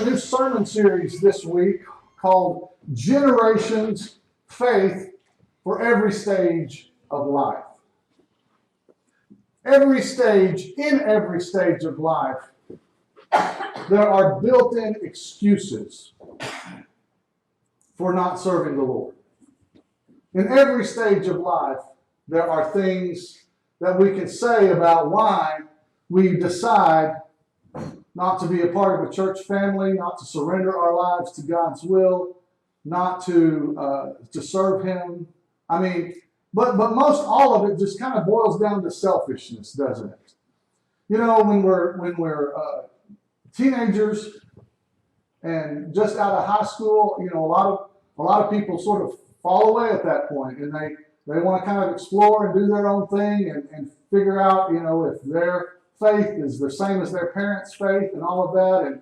a new sermon series this week called Generations Faith for Every Stage of Life. In every stage of life, there are built-in excuses for not serving the Lord. In every stage of life, there are things that we can say about why we decide not to be a part of a church family, not to surrender our lives to God's will, not to serve Him. I mean, but most all of it just kind of boils down to selfishness, doesn't it? You know, when we're teenagers and just out of high school, you know, a lot of people sort of fall away at that point, and they want to kind of explore and do their own thing and figure out, you know, if their faith is the same as their parents' faith and all of that,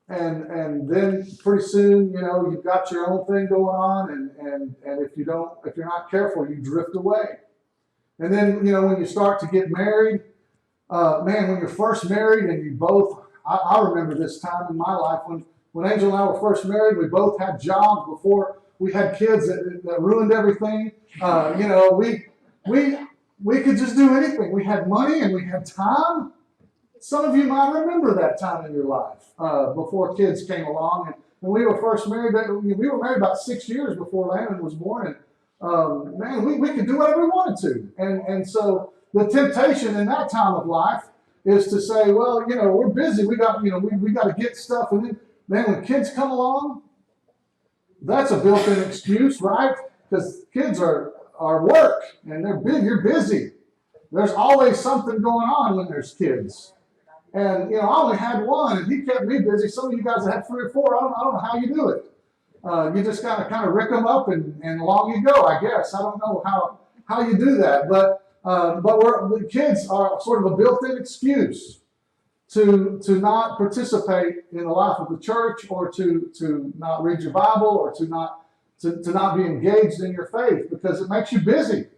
and then pretty soon, you know, you've got your own thing going on, and if you're not careful, you drift away. And then, you know, when you start to get married, when you're first married and you both, I remember this time in my life when Angel and I were first married, we both had jobs before we had kids that ruined everything. You know, we could just do anything. We had money and we had time. Some of you might remember that time in your life before kids came along. And when we were first married, we were married about 6 years before Landon was born. And we could do whatever we wanted to. And so the temptation in that time of life is to say, well, you know, we're busy. We got to get stuff. And then when kids come along, that's a built-in excuse, right? Because kids are work and they're big. You're busy. There's always something going on when there's kids. And, you know, I only had one, and he kept me busy. Some of you guys have had 3 or 4. I don't know how you do it. You just kind of rick them up, and along you go, I guess. I don't know how you do that. But the kids are sort of a built-in excuse to not participate in the life of the church, or to not read your Bible, or to not be engaged in your faith, because it makes you busy.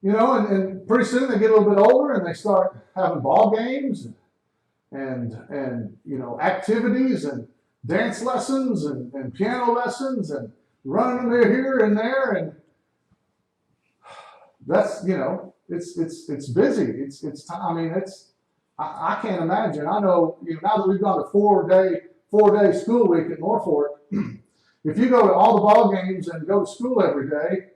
You know, and pretty soon they get a little bit older and they start having ball games and you know, activities and dance lessons and piano lessons and running here and there, and that's, you know, it's busy. It's time. I mean, I can't imagine. I know, you know, now that we've gone to 4-day school week at Norfolk, if you go to all the ball games and go to school every day,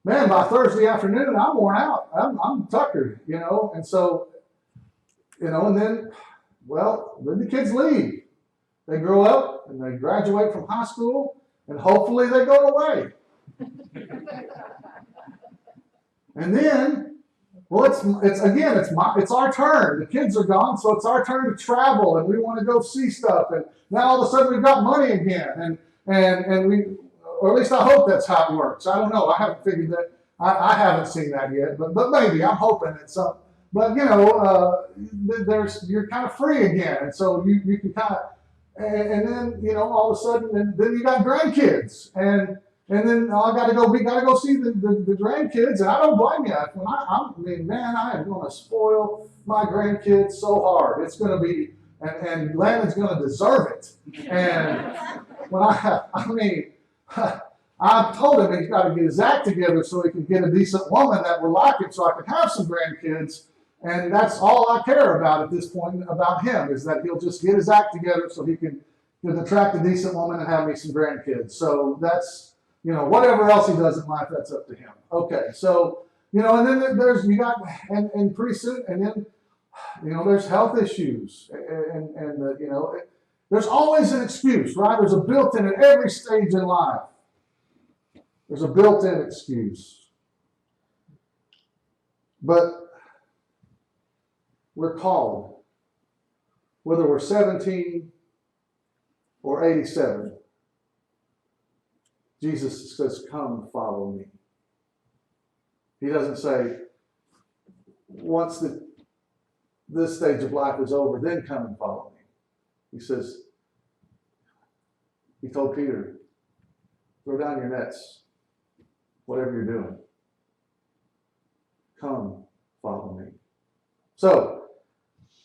man, by Thursday afternoon, I'm worn out. I'm tuckered, you know. And so, you know, and then the kids leave. They grow up and they graduate from high school, and hopefully they go away. And then, well, it's our turn. The kids are gone, so it's our turn to travel, and we want to go see stuff. And now all of a sudden we've got money again, and we. Or at least I hope that's how it works. I don't know. I haven't figured that. I haven't seen that yet. But maybe I'm hoping it's up. But you know, you're kind of free again, and so you can kind of, and then, you know, all of a sudden, then you got grandkids, and then we got to go see the grandkids, and I don't blame you. I am going to spoil my grandkids so hard. It's going to be, and Landon's going to deserve it. And I've told him he's got to get his act together so he can get a decent woman that will like him, so I can have some grandkids. And that's all I care about at this point about him, is that he'll just get his act together so he can attract a decent woman and have me some grandkids. So that's, you know, whatever else he does in life, that's up to him. Okay, so, you know, and then and pretty soon, and then, you know, there's health issues, and you know, there's always an excuse, right? There's a built-in at every stage in life. There's a built-in excuse. But we're called, whether we're 17 or 87. Jesus says, "Come, follow me." He doesn't say, once this stage of life is over, then come and follow me. He says, he told Peter, throw down your nets, whatever you're doing. Come, follow me. So,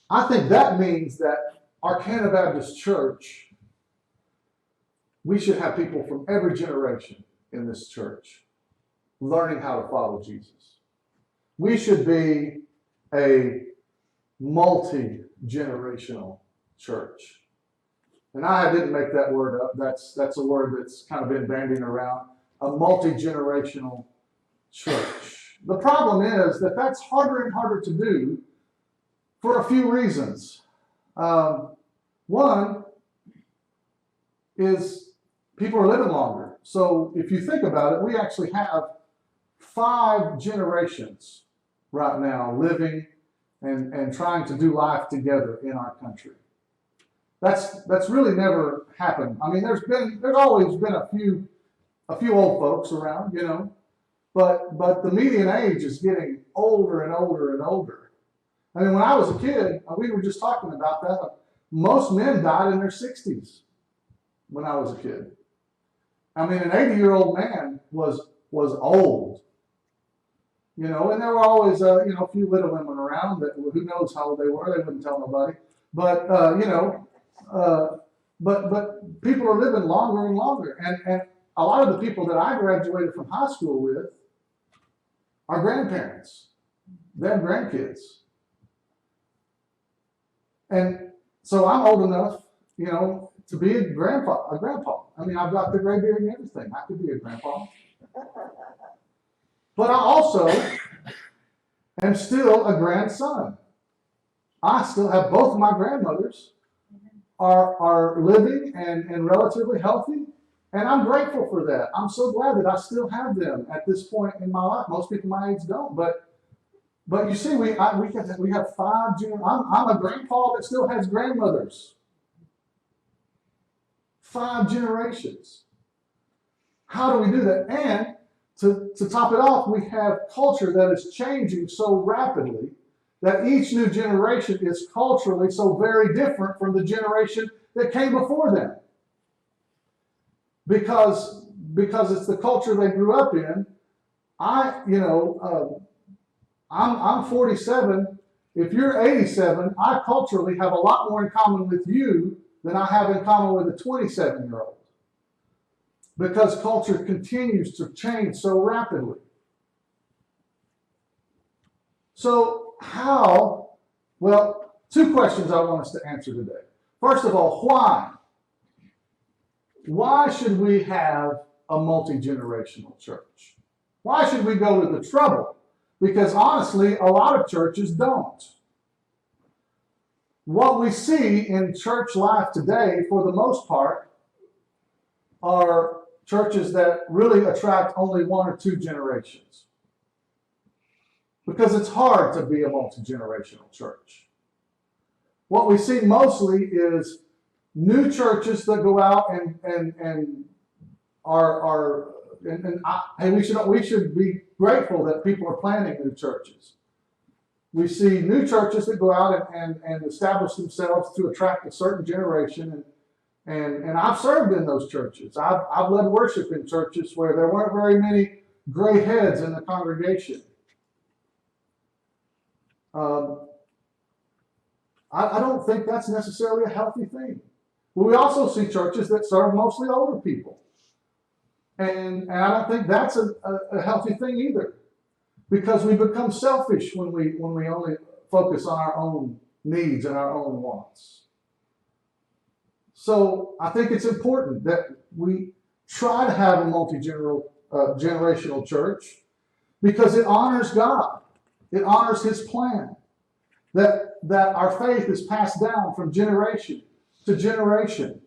I think that means that Arkana Baptist Church, we should have people from every generation in this church learning how to follow Jesus. We should be a multi-generational church. And I didn't make that word up. That's a word that's kind of been bandying around. A multi-generational church. The problem is that that's harder and harder to do for a few reasons. One is people are living longer. So if you think about it, we actually have 5 generations right now living and trying to do life together in our country. That's really never happened. I mean, there's always been a few old folks around, you know, but the median age is getting older and older and older. I mean, when I was a kid, we were just talking about that. Most men died in their 60s when I was a kid. I mean, an 80-year-old man was old, you know, and there were always a few widow women around that who knows how old they were. They wouldn't tell nobody, but but people are living longer and longer, and a lot of the people that I graduated from high school with are grandparents. They have grandkids. And so I'm old enough, you know, to be a grandpa. I mean, I've got the gray beard and everything. I could be a grandpa. But I also am still a grandson. I still have both of my grandmothers are living and relatively healthy. And I'm grateful for that. I'm so glad that I still have them at this point in my life. Most people my age don't, but you see, we have 5 generations. I'm a grandpa that still has grandmothers. 5 generations. How do we do that? And to top it off, we have culture that is changing so rapidly that each new generation is culturally so very different from the generation that came before them. Because it's the culture they grew up in. I'm 47. If you're 87, I culturally have a lot more in common with you than I have in common with a 27-year-old. Because culture continues to change so rapidly. So how? Well, 2 questions I want us to answer today. First of all, why? Why should we have a multi-generational church? Why should we go to the trouble? Because honestly, a lot of churches don't. What we see in church life today, for the most part, are churches that really attract only 1 or 2 generations. Because it's hard to be a multi-generational church. What we see mostly is new churches that go out and we should be grateful that people are planting new churches. We see new churches that go out and establish themselves to attract a certain generation, and I've served in those churches. I've led worship in churches where there weren't very many gray heads in the congregation. I don't think that's necessarily a healthy thing. But we also see churches that serve mostly older people. And I don't think that's a healthy thing either. Because we become selfish when we only focus on our own needs and our own wants. So I think it's important that we try to have a multi-generational church because it honors God. It honors His plan. That our faith is passed down from generation to generation.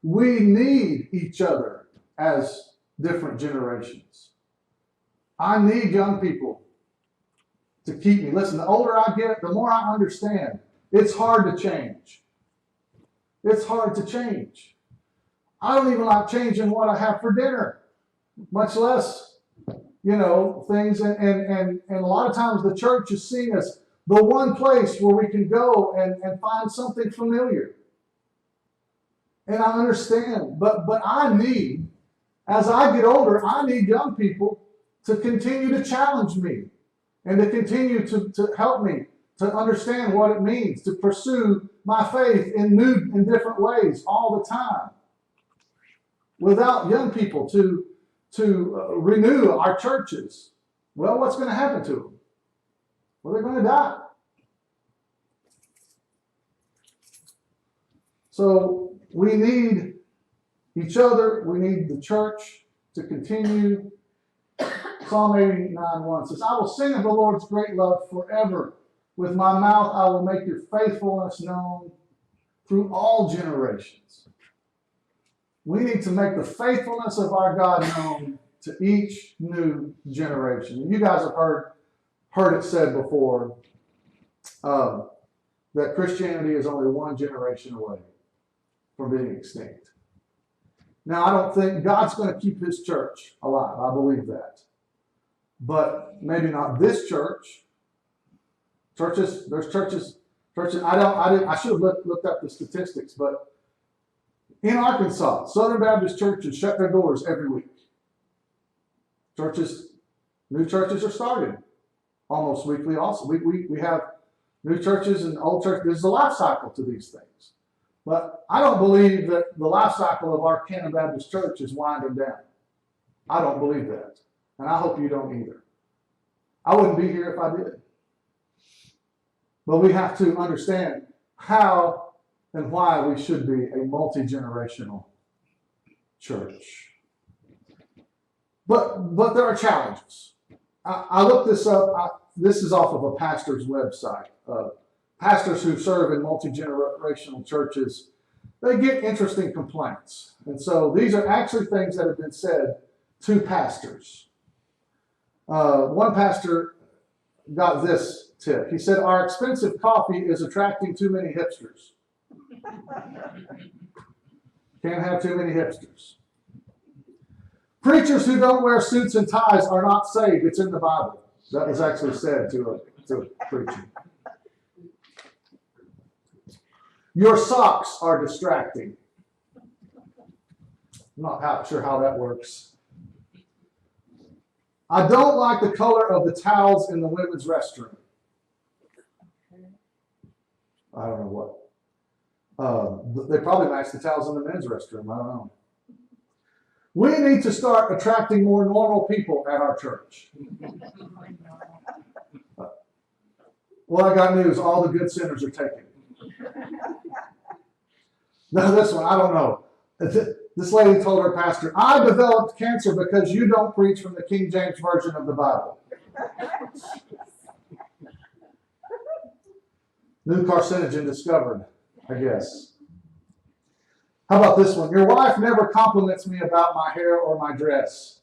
We need each other as different generations. I need young people to keep me. Listen, the older I get, the more I understand. It's hard to change. It's hard to change. I don't even like changing what I have for dinner, much less, things. And a lot of times the church is seen as the one place where we can go and find something familiar. And I understand, but I need, as I get older, I need young people to continue to challenge me and to continue to help me to understand what it means to pursue my faith in new and different ways all the time. Without young people to renew our churches, well, what's going to happen to them? Well, they're going to die. So we need each other. We need the church to continue. Psalm 89:1 says, I will sing of the Lord's great love forever. With my mouth I will make your faithfulness known through all generations. We need to make the faithfulness of our God known to each new generation. And you guys have heard it said before that Christianity is only one generation away from being extinct. Now, I don't think God's going to keep his church alive. I believe that. But maybe not this church. There's churches. I should have looked up the statistics, but in Arkansas, Southern Baptist churches shut their doors every week. New churches are started almost weekly also. We have new churches and old churches. There's a life cycle to these things. But I don't believe that the life cycle of Arkana Baptist Church is winding down. I don't believe that. And I hope you don't either. I wouldn't be here if I did. But we have to understand how and why we should be a multi-generational church. But there are challenges. I looked this up. This is off of a pastor's website. Pastors who serve in multi-generational churches, they get interesting complaints. And so these are actually things that have been said to pastors. One pastor got this tip. He said, our expensive coffee is attracting too many hipsters. Can't have too many hipsters. Preachers who don't wear suits and ties are not saved. It's in the Bible. That was actually said to a preacher. Your socks are distracting. I'm not sure how that works. I don't like the color of the towels in the women's restroom. I don't know what. They probably match the towels in the men's restroom. I don't know. We need to start attracting more normal people at our church. Well, I got news. All the good sinners are taken. Now this one, I don't know. This lady told her pastor, I developed cancer because you don't preach from the King James Version of the Bible. New carcinogen discovered, I guess. How about this one? Your wife never compliments me about my hair or my dress.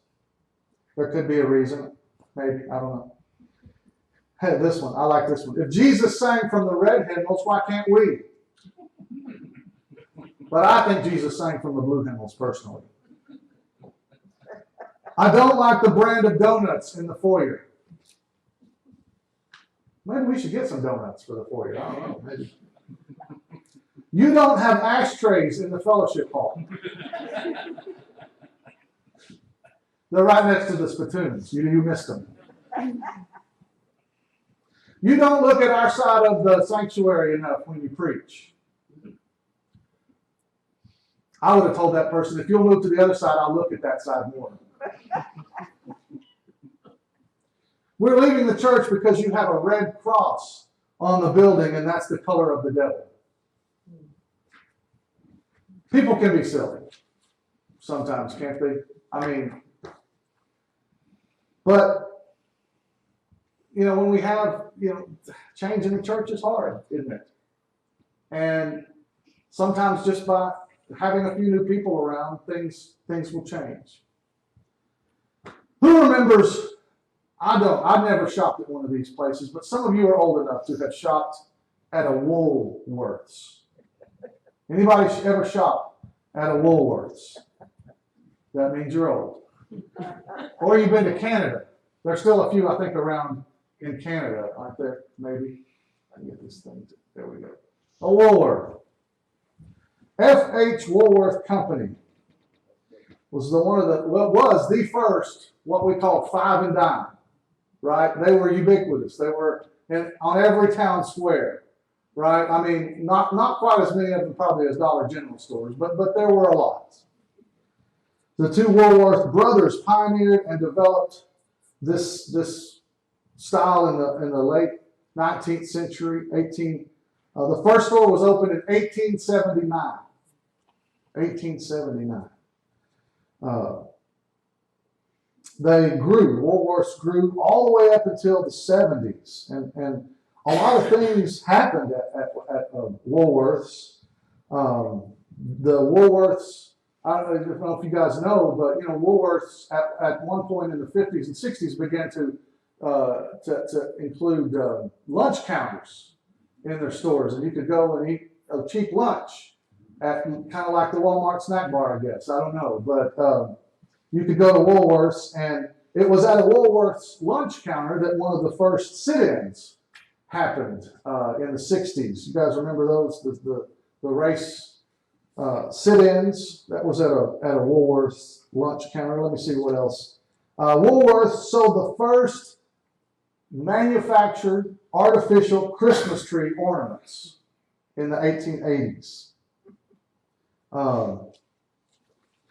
There could be a reason. Maybe. I don't know. Hey, this one. I like this one. If Jesus sang from the red hymnals, why can't we? But I think Jesus sang from the blue hymnals personally. I don't like the brand of donuts in the foyer. Maybe we should get some donuts for the foyer. I don't know. Maybe. You don't have ashtrays in the fellowship hall. They're right next to the spittoons. You missed them. You don't look at our side of the sanctuary enough when you preach. I would have told that person, if you'll move to the other side, I'll look at that side more. We're leaving the church because you have a red cross on the building, and that's the color of the devil. People can be silly sometimes, can't they? I mean, but, when we have, change in the church is hard, isn't it? And sometimes just by having a few new people around, things will change. Who remembers, I've never shopped at one of these places, but some of you are old enough to have shopped at a Woolworths. Anybody ever shop at a Woolworths? That means you're old. Or you've been to Canada. There's still a few, I think, around in Canada, aren't there? Maybe. I can get this thing. There we go. A Woolworth. F.H. Woolworth Company was was the first, what we call five and dime, right? They were ubiquitous. They were and on every town square, right? I mean, not quite as many of them probably as Dollar General stores, but there were a lot. The two Woolworth brothers pioneered and developed this style in the late 19th century. The first store was opened in 1879. 1879. Woolworths grew all the way up until the 70s. And a lot of things happened at Woolworths. The Woolworths, I don't know if you guys know, but Woolworths at one point in the 50s and 60s began to include lunch counters in their stores, and you could go and eat a cheap lunch at kind of like the Walmart snack bar, I guess. I don't know, but you could go to Woolworths, and it was at a Woolworths lunch counter that one of the first sit-ins happened in the 60s. You guys remember those? The race sit-ins? That was at a Woolworths lunch counter. Let me see what else. Woolworths sold the first manufactured artificial Christmas tree ornaments in the 1880s.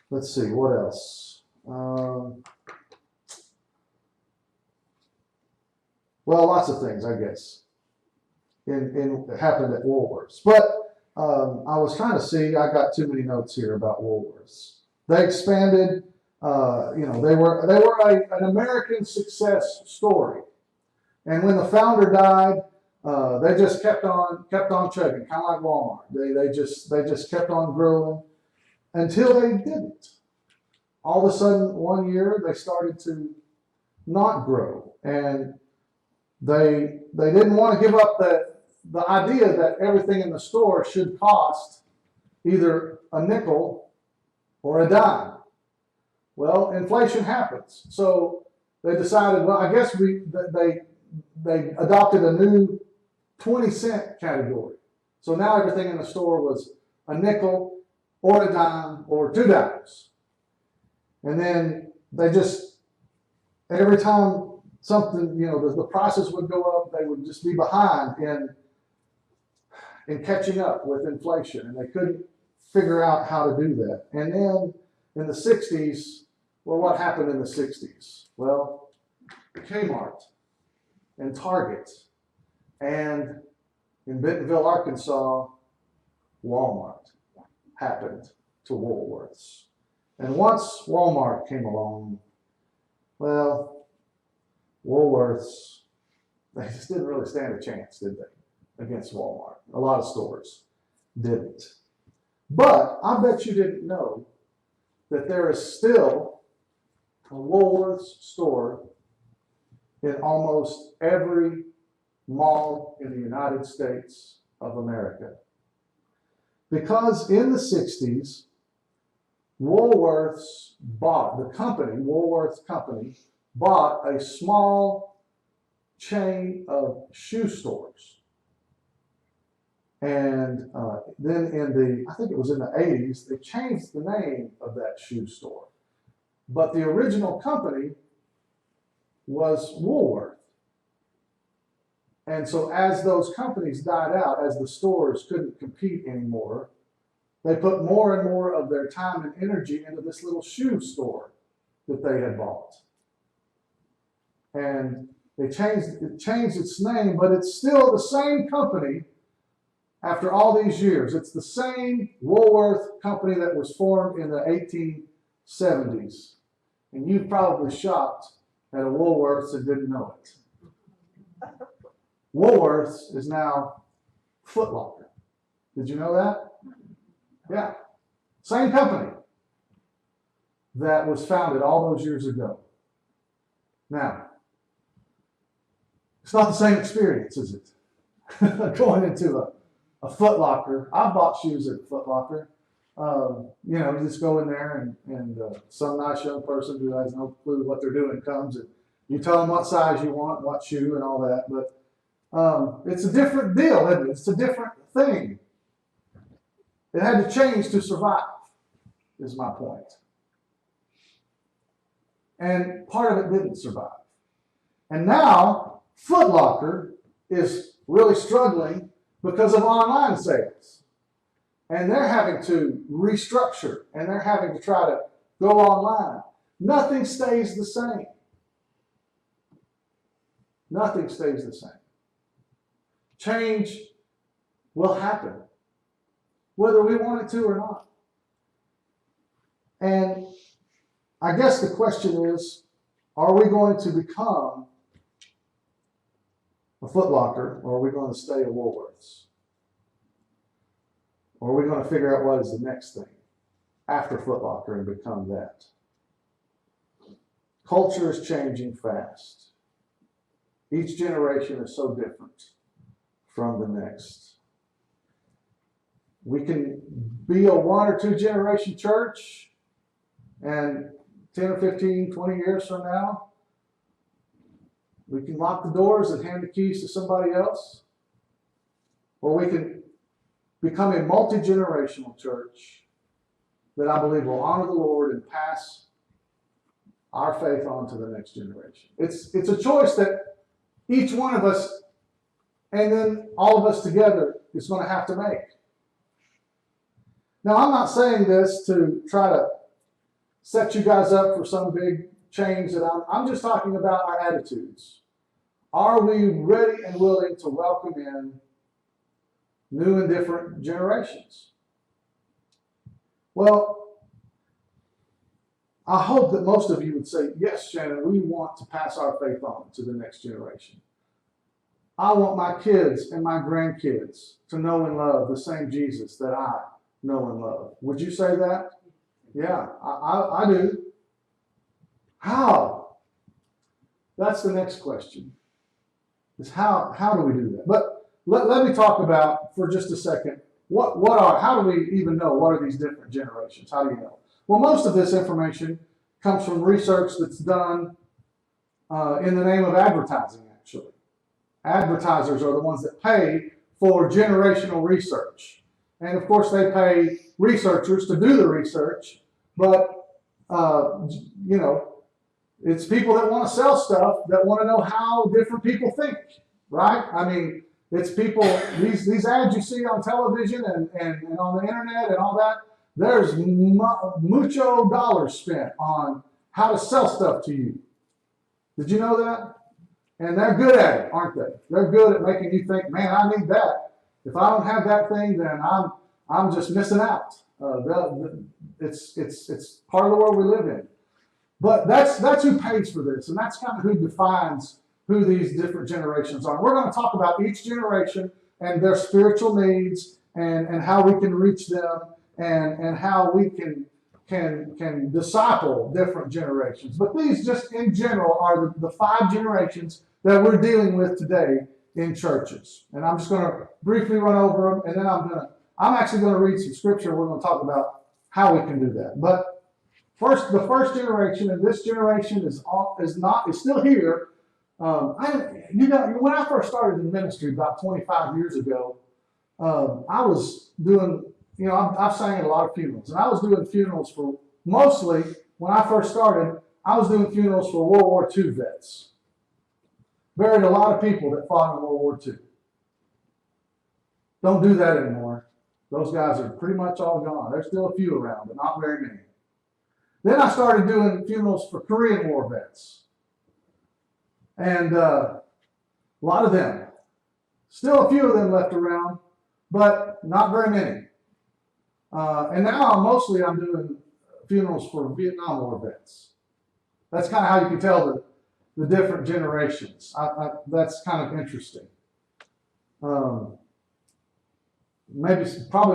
Let's see, what else? Well, lots of things, I guess, happened at Woolworths. But I was trying to see, I got too many notes here about Woolworths. They expanded, they were an American success story. And when the founder died, they just kept on chugging, kind of like Walmart. They just kept on growing until they didn't. All of a sudden, one year, they started to not grow, and they didn't want to give up the idea that everything in the store should cost either a nickel or a dime. Well, inflation happens, so they decided, well, I guess they adopted a new 20-cent category. So now everything in the store was a nickel or a dime or $2. And then they just, every time something, the prices would go up, they would just be behind in catching up with inflation. And they couldn't figure out how to do that. And then in the 60s, well, what happened in the 60s? Well, Kmart and Target, and in Bentonville, Arkansas, Walmart happened to Woolworths. And once Walmart came along, well, Woolworths, they just didn't really stand a chance, did they, against Walmart? A lot of stores didn't. But I bet you didn't know that there is still a Woolworths store in almost every mall in the United States of America. Because in the 60s, Woolworths Woolworth Company, bought a small chain of shoe stores. And then I think it was in the 80s, they changed the name of that shoe store. But the original company was Woolworth. And so as those companies died out, as the stores couldn't compete anymore, they put more and more of their time and energy into this little shoe store that they had bought. And it changed its name, but it's still the same company after all these years. It's the same Woolworth company that was formed in the 1870s. And you've probably shopped at a Woolworths and didn't know it. Woolworths is now Foot Locker. Did you know that? Yeah. Same company that was founded all those years ago. Now, it's not the same experience, is it? Going into a Foot Locker. I've bought shoes at Foot Locker. You just go in there and some nice young person who has no clue what they're doing comes and you tell them what size you want, what shoe and all that. But it's a different deal, isn't it? It's a different thing. It had to change to survive, is my point. And part of it didn't survive. And now, Foot Locker is really struggling because of online sales. And they're having to restructure and they're having to try to go online. Nothing stays the same. Nothing stays the same. Change will happen, whether we want it to or not. And I guess the question is, are we going to become a Foot Locker, or are we going to stay a Woolworths? Or are we going to figure out what is the next thing after Foot Locker and become that? Culture is changing fast. Each generation is so different from the next. We can be a 1 or 2 generation church, and 10 or 15, 20 years from now, we can lock the doors and hand the keys to somebody else. Or we can become a multi-generational church that I believe will honor the Lord and pass our faith on to the next generation. It's a choice that each one of us, and then all of us together, is going to have to make. Now, I'm not saying this to try to set you guys up for some big change that I'm just talking about our attitudes. Are we ready and willing to welcome in new and different generations? Well, I hope that most of you would say, yes, Shannon, we want to pass our faith on to the next generation. I want my kids and my grandkids to know and love the same Jesus that I know and love. Would you say that? Yeah, I do. How? That's the next question. Is how do we do that? But let me talk about, for just a second, how do we even know what are these different generations? How do you know? Well, most of this information comes from research that's done in the name of advertising, actually. Advertisers are the ones that pay for generational research. And of course, they pay researchers to do the research, but, it's people that want to sell stuff that want to know how different people think, right? I mean, it's people, these ads you see on television and on the internet and all that, there's mucho dollars spent on how to sell stuff to you. Did you know that? And they're good at it, aren't they? They're good at making you think, man, I need that. If I don't have that thing, then I'm just missing out. It's part of the world we live in. But that's who pays for this, and that's kind of who defines who these different generations are. We're going to talk about each generation and their spiritual needs and how we can reach them and how we can disciple different generations. But these just in general are the 5 generations that we're dealing with today in churches. And I'm just going to briefly run over them, and then I'm actually going to read some scripture. We're going to talk about how we can do that. But the first generation, and this generation is still here. When I first started in ministry about 25 years ago, I was doing, I've sang at a lot of funerals, and I was doing funerals for mostly, when I first started, I was doing funerals for World War II vets. Buried a lot of people that fought in World War II. Don't do that anymore. Those guys are pretty much all gone. There's still a few around, but not very many. Then I started doing funerals for Korean War vets. And a lot of them. Still a few of them left around, but not very many. And now I'm doing funerals for Vietnam War vets. That's kind of how you can tell the different generations. That's kind of interesting. Probably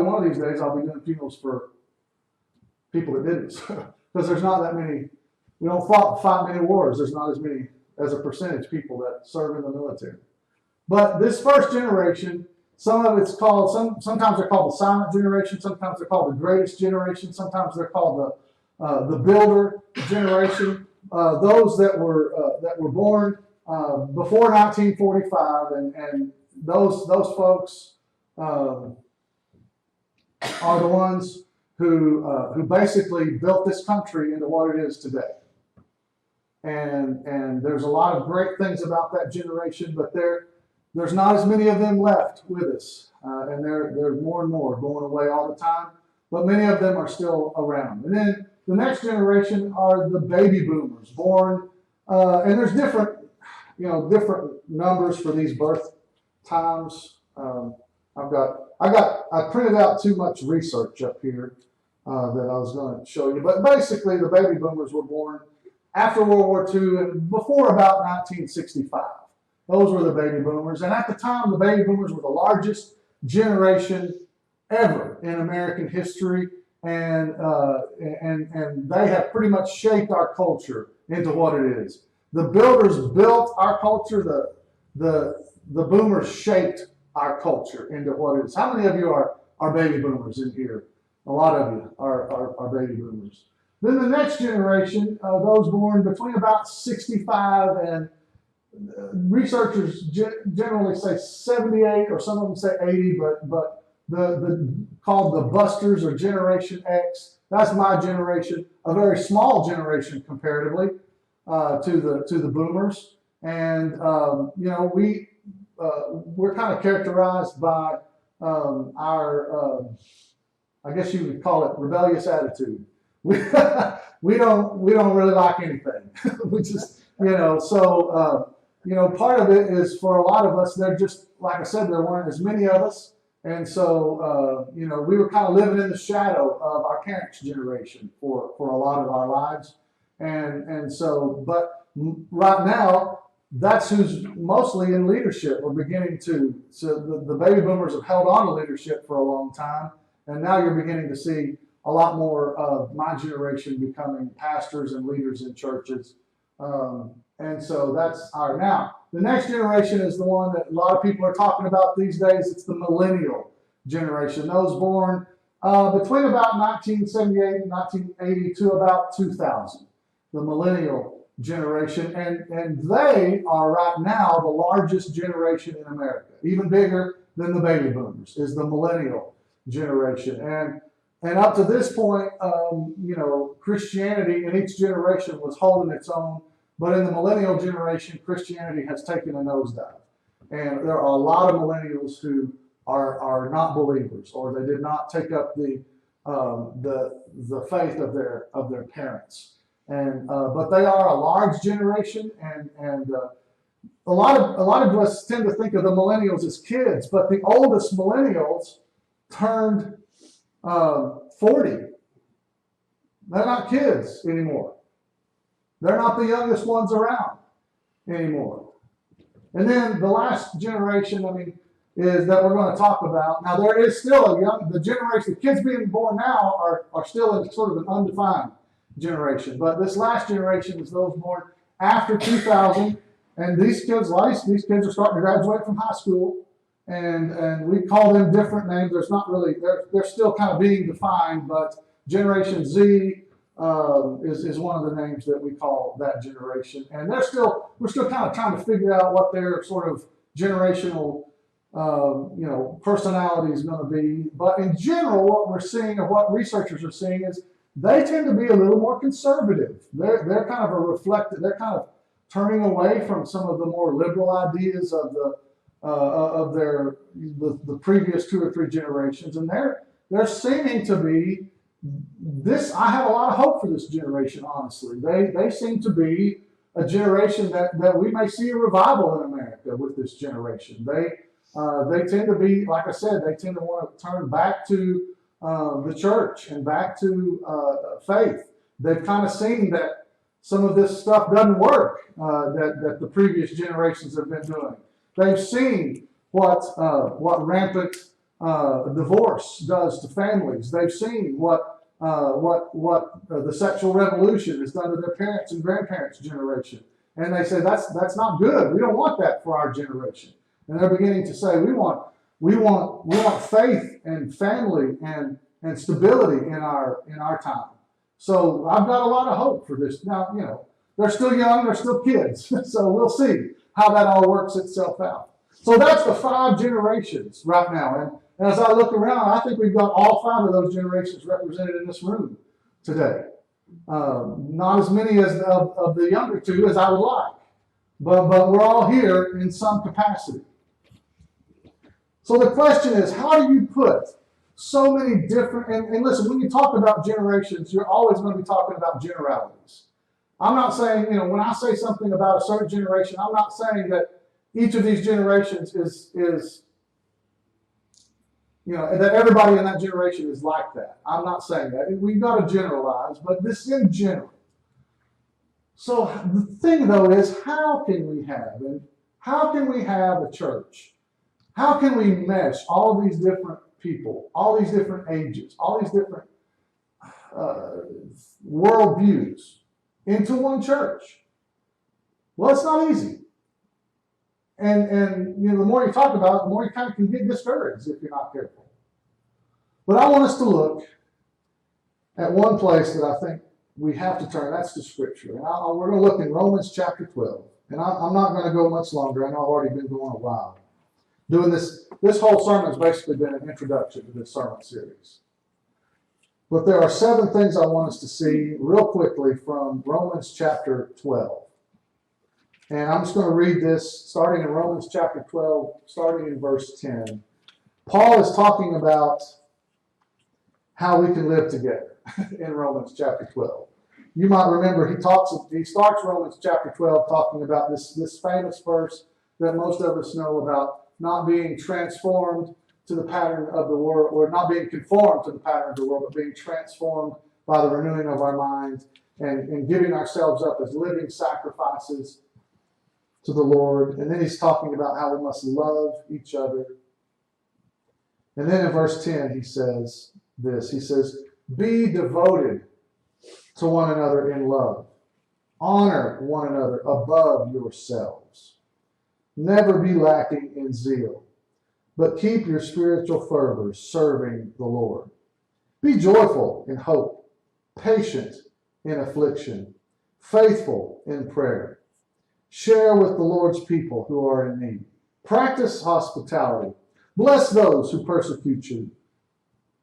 one of these days I'll be doing funerals for people that didn't. Because there's not that many, we don't fight many wars. There's not as many as a percentage people that serve in the military. But this first generation, some of it's called, sometimes they're called the silent generation, sometimes they're called the greatest generation, sometimes they're called the builder generation. Those that were born before 1945, and those folks are the ones who basically built this country into what it is today. And there's a lot of great things about that generation, but There's not as many of them left with us, and there's more and more going away all the time, but many of them are still around. And then the next generation are the baby boomers, born, and there's different numbers for these birth times. I printed out too much research up here that I was going to show you, but basically the baby boomers were born after World War II and before about 1965. Those were the baby boomers, and at the time, the baby boomers were the largest generation ever in American history, and they have pretty much shaped our culture into what it is. The builders built our culture. The boomers shaped our culture into what it is. How many of you are baby boomers in here? A lot of you are baby boomers. Then the next generation, those born between about 65 and researchers generally say 78, or some of them say 80, but the called the busters or Generation X. That's my generation, a very small generation comparatively to the boomers, and we're kind of characterized by our I guess you would call it rebellious attitude. We don't really like anything. We just part of it is for a lot of us, they're just, like I said, there weren't as many of us. And so, we were kind of living in the shadow of our parents' generation for a lot of our lives. And so, but right now, that's who's mostly in leadership. We're beginning so the baby boomers have held on to leadership for a long time. And now you're beginning to see a lot more of my generation becoming pastors and leaders in churches. And so that's now. The next generation is the one that a lot of people are talking about these days. It's the Millennial Generation. Those born between about 1978 and 1980 to about 2000. The Millennial Generation. And they are right now the largest generation in America. Even bigger than the baby boomers is the Millennial Generation. And up to this point, Christianity in each generation was holding its own. But in the Millennial Generation, Christianity has taken a nosedive. And there are a lot of millennials who are not believers, or they did not take up the faith of their parents. And but they are a large generation, and a lot of us tend to think of the millennials as kids, but the oldest millennials turned 40. They're not kids anymore. They're not the youngest ones around anymore. And then the last generation, is that we're going to talk about. Now, there is still the generation, the kids being born now are still in sort of an undefined generation. But this last generation is those born after 2000. And these kids, a lot of these kids are starting to graduate from high school. And we call them different names. There's not really, they're still kind of being defined, but Generation Z is one of the names that we call that generation. And we're still kind of trying to figure out what their sort of generational personality is going to be. But in general, what we're seeing, or what researchers are seeing, is they tend to be a little more conservative. They're kind of they're kind of turning away from some of the more liberal ideas of the previous 2 or 3 generations, and they're seeming to be this. I have a lot of hope for this generation, honestly. They seem to be a generation that we may see a revival in America with this generation. They tend to be, like I said, they tend to want to turn back to the church and back to faith. They've kind of seen that some of this stuff doesn't work that the previous generations have been doing. They've seen what rampant divorce does to families. They've seen what the sexual revolution has done to their parents' and grandparents' generation, and they say that's not good. We don't want that for our generation. And they're beginning to say we want faith and family and stability in our time. So I've got a lot of hope for this. Now, they're still young, they're still kids, so we'll see how that all works itself out. So that's the 5 generations right now. And as I look around, I think we've got all 5 of those generations represented in this room today. Not as many as of the younger 2 as I would like, but we're all here in some capacity. So the question is, how do you put so many different, and listen, when you talk about generations, you're always going to be talking about generalities. I'm not saying, when I say something about a certain generation, I'm not saying that each of these generations is that everybody in that generation is like that. I'm not saying that. We've got to generalize, but this in general. So the thing, though, is how can we have a church? How can we mesh all of these different people, all these different ages, all these different worldviews into one church? Well, it's not easy. And the more you talk about it, the more you kind of can get discouraged if you're not careful. But I want us to look at one place that I think we have to turn. That's the Scripture. And we're going to look in Romans chapter 12. And I'm not going to go much longer. I know I've already been going a while. Doing this whole sermon has basically been an introduction to this sermon series. But there are 7 things I want us to see real quickly from Romans chapter 12. And I'm just going to read this starting in Romans chapter 12, starting in verse 10. Paul is talking about how we can live together in Romans chapter 12. You might remember he starts Romans chapter 12 talking about this famous verse that most of us know about not being transformed to the pattern of the world, or not being conformed to the pattern of the world, but being transformed by the renewing of our minds and giving ourselves up as living sacrifices to the Lord. And then he's talking about how we must love each other. And then in verse 10 he says this. He says, be devoted to one another in love. Honor one another above yourselves. Never be lacking in zeal, but keep your spiritual fervor serving the Lord. Be joyful in hope, patient in affliction, faithful in prayer. Share with the Lord's people who are in need. Practice hospitality. Bless those who persecute you.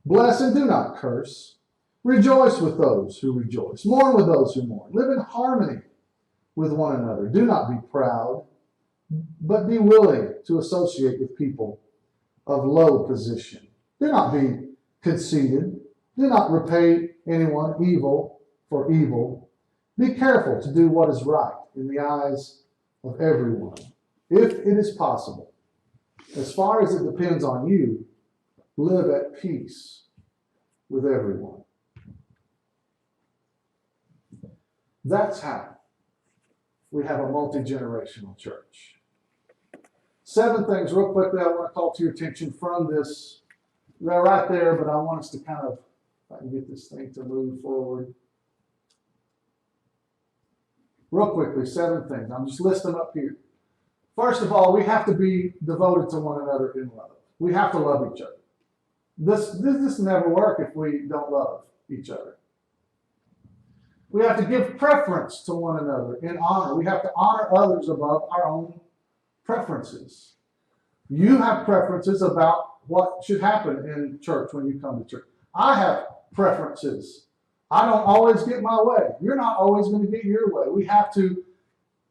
Bless and do not curse. Rejoice with those who rejoice. Mourn with those who mourn. Live in harmony with one another. Do not be proud, but be willing to associate with people of low position. Do not be conceited. Do not repay anyone evil for evil. Be careful to do what is right in the eyes of everyone. If it is possible, as far as it depends on you, live at peace with everyone. That's how we have a multi-generational church. 7 things real quickly I want to call to your attention from this. They're right there, but I want us to kind of, if I can get this thing to move forward. Real quickly, 7 things. I'm just listing them up here. First of all, we have to be devoted to one another in love. We have to love each other. This never work if we don't love each other. We have to give preference to one another in honor. We have to honor others above our own preferences. You have preferences about what should happen in church when you come to church. I have preferences. I don't always get my way. You're not always going to get your way. We have to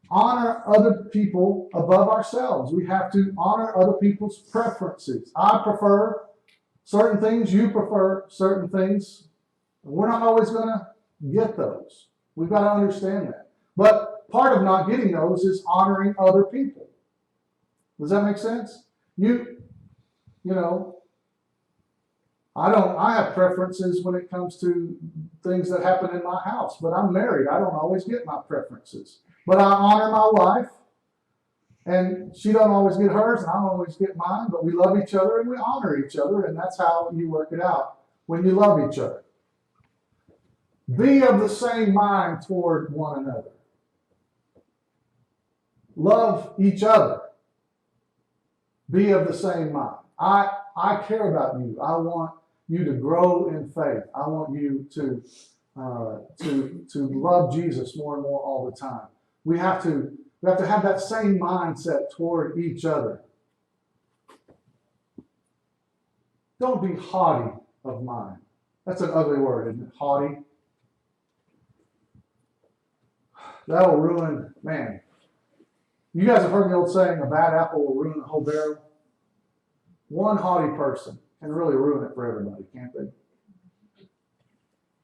honor other people above ourselves. We have to honor other people's preferences. I prefer certain things. You prefer certain things. We're not always going to get those. We've got to understand that. But part of not getting those is honoring other people. Does that make sense? I have preferences when it comes to things that happen in my house, but I'm married. I don't always get my preferences. But I honor my wife, and she don't always get hers, and I don't always get mine, but we love each other and we honor each other, and that's how you work it out when you love each other. Be of the same mind toward one another. Love each other. Be of the same mind. I care about you. I want you to grow in faith. I want you to love Jesus more and more all the time. We have to have that same mindset toward each other. Don't be haughty of mind. That's an ugly word, isn't it? Haughty. That'll ruin, man. You guys have heard the old saying, a bad apple will ruin the whole barrel. One haughty person can really ruin it for everybody, can't they?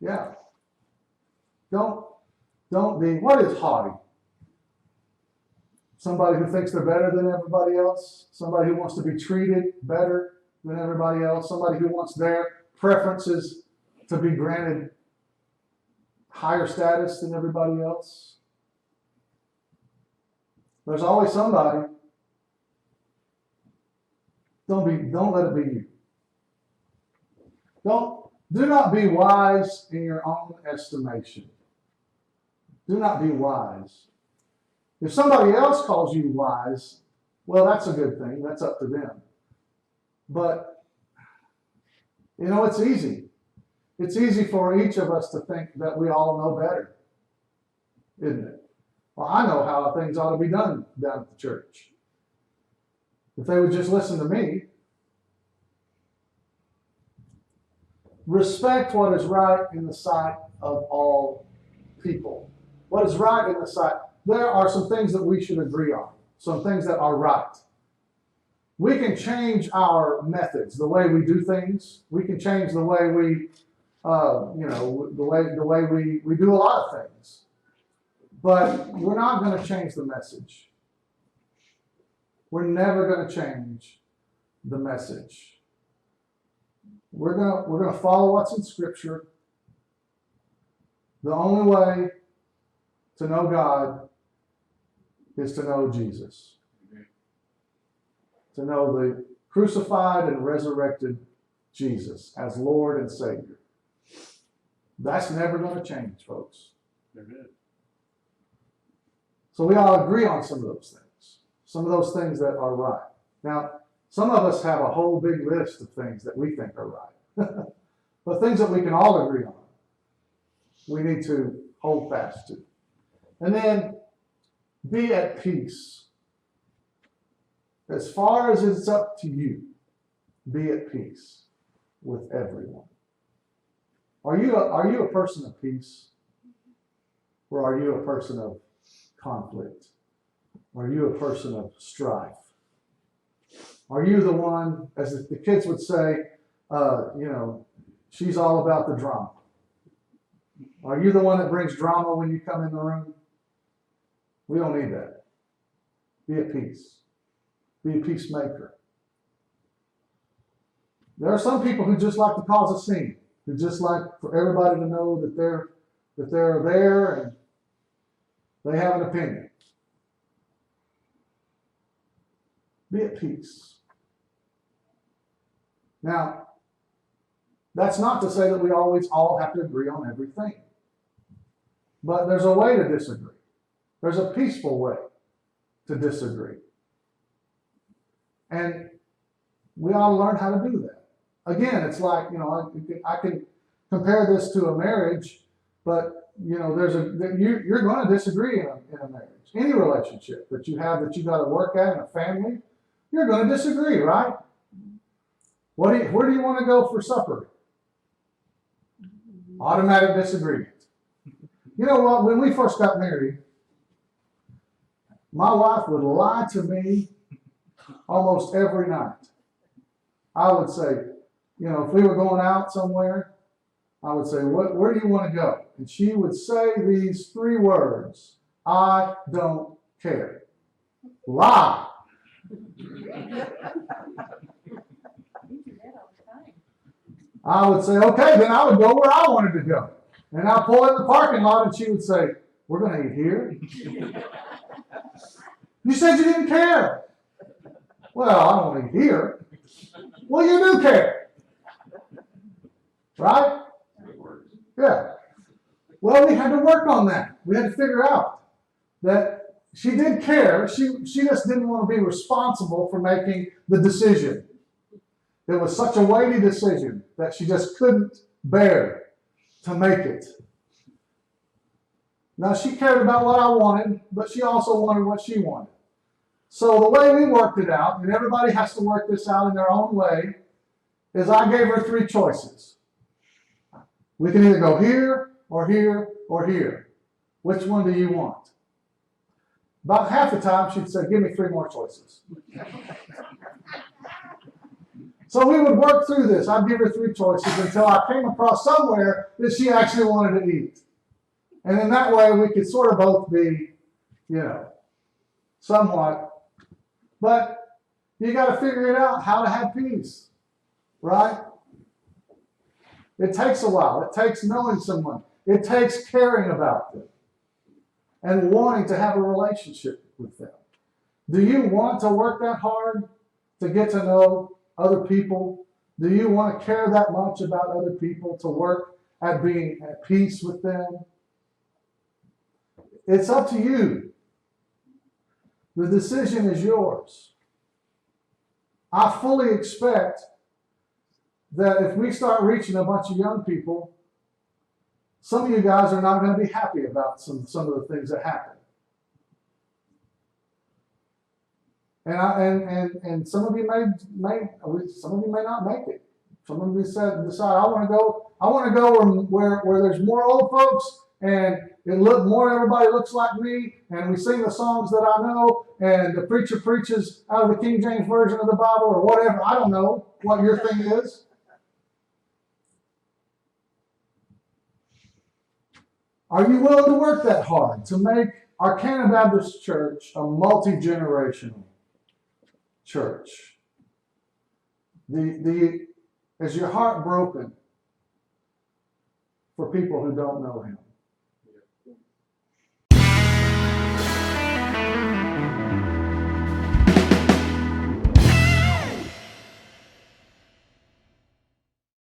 Yeah. Don't be, what is haughty? Somebody who thinks they're better than everybody else? Somebody who wants to be treated better than everybody else? Somebody who wants their preferences to be granted higher status than everybody else? There's always somebody. Don't let it be you. Do not be wise in your own estimation. Do not be wise. If somebody else calls you wise, well, that's a good thing. That's up to them. But, it's easy. It's easy for each of us to think that we all know better, isn't it? Well, I know how things ought to be done down at the church. If they would just listen to me. Respect what is right in the sight of all people. What is right in the sight. There are some things that we should agree on. Some things that are right. We can change our methods, the way we do things. We can change the way we, the way we do a lot of things. But we're not going to change the message. We're never going to change the message. We're going to follow what's in Scripture. The only way to know God is to know Jesus. To know the crucified and resurrected Jesus as Lord and Savior. That's never going to change, folks. So we all agree on some of those things. Some of those things that are right. Now, some of us have a whole big list of things that we think are right. But things that we can all agree on, we need to hold fast to. And then, be at peace. As far as it's up to you, be at peace with everyone. Are you a person of peace? Or are you a person of conflict? Are you a person of strife? Are you the one, as the kids would say, she's all about the drama? Are you the one that brings drama when you come in the room? We don't need that. Be at peace. Be a peacemaker. There are some people who just like to cause a scene, who just like for everybody to know that they're there and they have an opinion. Be at peace. Now, that's not to say that we always all have to agree on everything. But there's a way to disagree. There's a peaceful way to disagree. And we ought to learn how to do that. Again, it's like, I can compare this to a marriage, but, you're going to disagree in a marriage. Any relationship that you have that you got to work at in a family, you're going to disagree, right? Where do you want to go for supper? Automatic disagreement. You know what? When we first got married, my wife would lie to me almost every night. I would say, if we were going out somewhere, I would say, where do you want to go? And she would say these 3 words, I don't care. Lie. I would say, okay, then I would go where I wanted to go. And I'd pull in the parking lot and she would say, we're going to eat here. You said you didn't care. Well, I don't want to eat here. Well, you do care. Right? Yeah. Well, we had to work on that. We had to figure out that she did care. She just didn't want to be responsible for making the decision. It was such a weighty decision that she just couldn't bear to make it. Now, she cared about what I wanted, but she also wanted what she wanted. So the way we worked it out, and everybody has to work this out in their own way, is I gave her 3 choices. We can either go here, or here, or here. Which one do you want? About half the time, she'd say, give me 3 more choices. So we would work through this. I'd give her 3 choices until I came across somewhere that she actually wanted to eat. And in that way, we could sort of both be, somewhat. But you got to figure it out how to have peace, right? It takes a while. It takes knowing someone. It takes caring about them and wanting to have a relationship with them. Do you want to work that hard to get to know other people? Do you want to care that much about other people, to work at being at peace with them? It's up to you. The decision is yours. I fully expect that if we start reaching a bunch of young people, some of you guys are not going to be happy about some of the things that happen. And some of you some of you may not make it. Some of you decide I want to go where there's more old folks and more everybody looks like me, and we sing the songs that I know, and the preacher preaches out of the King James Version of the Bible or whatever. I don't know what your thing is. Are you willing to work that hard to make Arkana Baptist Church a multi-generational church? Is your heart broken for people who don't know him?